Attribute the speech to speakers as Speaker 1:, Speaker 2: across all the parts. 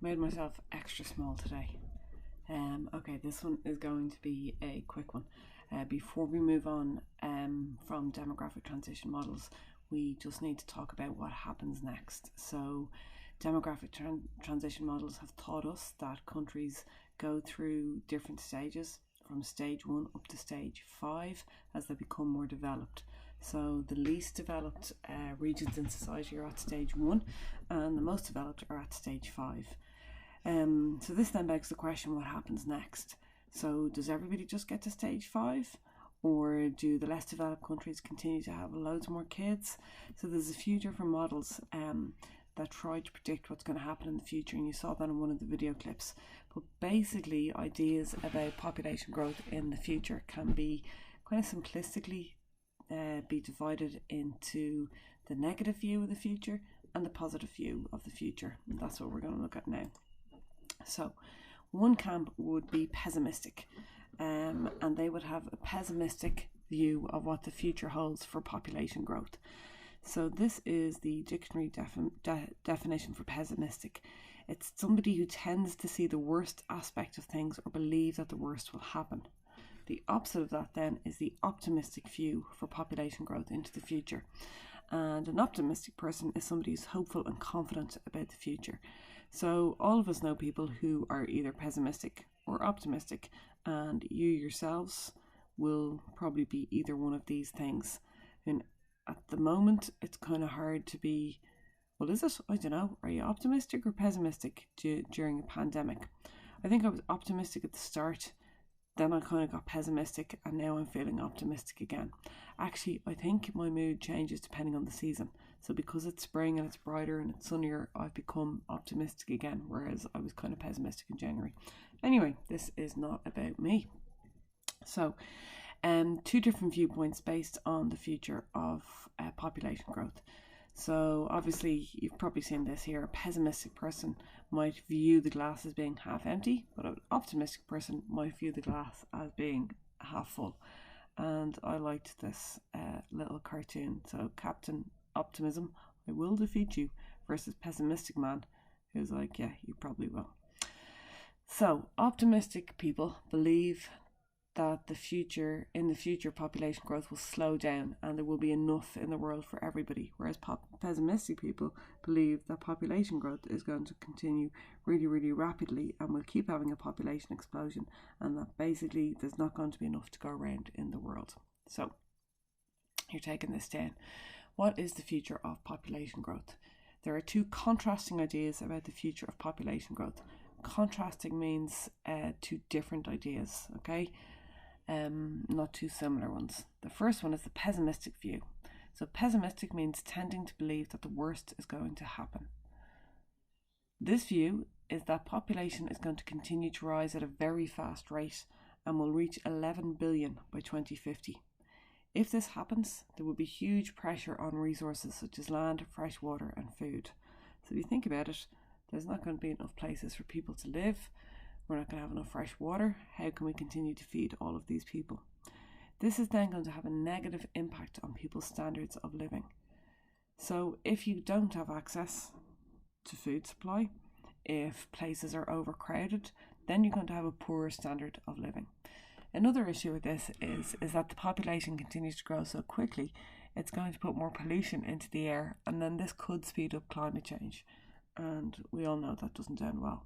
Speaker 1: made myself extra small today. Okay, this one is going to be a quick one. Before we move on from demographic transition models, we just need to talk about what happens next. So demographic transition models have taught us that countries go through different stages from stage 1 up to stage 5 as they become more developed. So the least developed regions in society are at stage 1 and the most developed are at stage 5. So this then begs the question, what happens next? So does everybody just get to stage 5? Or do the less developed countries continue to have loads more kids? So there's a few different models that try to predict what's going to happen in the future, and you saw that in one of the video clips. But basically, ideas about population growth in the future can be kind of simplistically be divided into the negative view of the future and the positive view of the future. And that's what we're going to look at now. So one camp would be pessimistic, and they would have a pessimistic view of what the future holds for population growth. So this is the dictionary definition for pessimistic. It's somebody who tends to see the worst aspect of things or believe that the worst will happen. The opposite of that then is the optimistic view for population growth into the future. And an optimistic person is somebody who's hopeful and confident about the future. So all of us know people who are either pessimistic or optimistic, and you yourselves will probably be either one of these things. And at the moment, it's kind of hard to be, well, is it? I don't know. Are you optimistic or pessimistic during a pandemic? I think I was optimistic at the start, then I kind of got pessimistic, and now I'm feeling optimistic again. Actually, I think my mood changes depending on the season. So because it's spring and it's brighter and it's sunnier, I've become optimistic again, whereas I was kind of pessimistic in January. Anyway, this is not about me. So, two different viewpoints based on the future of population growth. So obviously, you've probably seen this here. A pessimistic person might view the glass as being half empty, but an optimistic person might view the glass as being half full. And I liked this little cartoon. So Captain Optimism, I will defeat you, versus pessimistic man, who's like, yeah, you probably will. So optimistic people believe that in the future population growth will slow down and there will be enough in the world for everybody, whereas pessimistic people believe that population growth is going to continue really, really rapidly and we'll keep having a population explosion, and that basically there's not going to be enough to go around in the world. So you're taking this down. What is the future of population growth? There are two contrasting ideas about the future of population growth. Contrasting means two different ideas, okay? Not two similar ones. The first one is the pessimistic view. So pessimistic means tending to believe that the worst is going to happen. This view is that population is going to continue to rise at a very fast rate and will reach 11 billion by 2050. If this happens, there will be huge pressure on resources such as land, fresh water and food. So if you think about it, there's not going to be enough places for people to live. We're not going to have enough fresh water. How can we continue to feed all of these people? This is then going to have a negative impact on people's standards of living. So if you don't have access to food supply, if places are overcrowded, then you're going to have a poorer standard of living. Another issue with this is that the population continues to grow so quickly, it's going to put more pollution into the air, and then this could speed up climate change. And we all know that doesn't end well.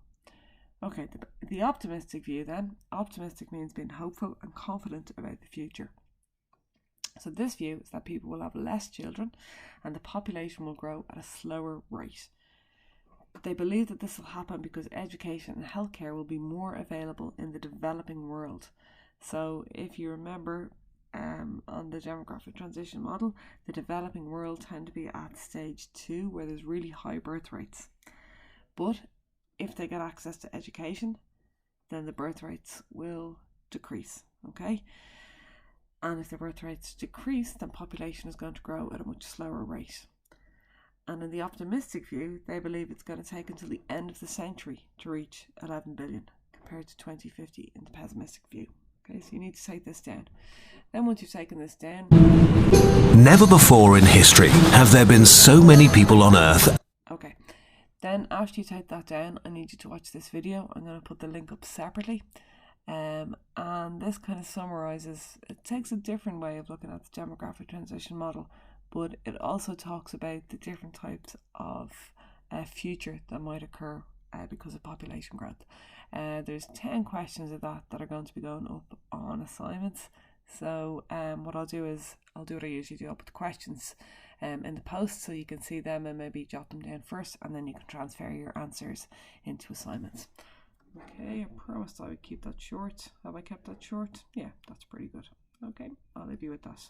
Speaker 1: Okay, the optimistic view then. Optimistic means being hopeful and confident about the future. So this view is that people will have less children and the population will grow at a slower rate. They believe that this will happen because education and healthcare will be more available in the developing world. So if you remember on the demographic transition model, the developing world tend to be at stage 2 where there's really high birth rates. But if they get access to education, then the birth rates will decrease, okay? And if the birth rates decrease, then population is going to grow at a much slower rate. And in the optimistic view, they believe it's going to take until the end of the century to reach 11 billion, compared to 2050 in the pessimistic view. Okay, so you need to take this down. Then once you've taken this down...
Speaker 2: Never before in history have there been so many people on Earth.
Speaker 1: Okay, Then after you type that down, I need you to watch this video. I'm going to put the link up separately. And this kind of summarizes, it takes a different way of looking at the demographic transition model, but it also talks about the different types of future that might occur because of population growth. There's 10 questions of that are going to be going up on assignments. So what I'll do is I'll do what I usually do. I'll put the questions in the post so you can see them and maybe jot them down first, and then you can transfer your answers into assignments. Okay, I promised I would keep that short. Have I kept that short? Yeah, that's pretty good. Okay, I'll leave you with that.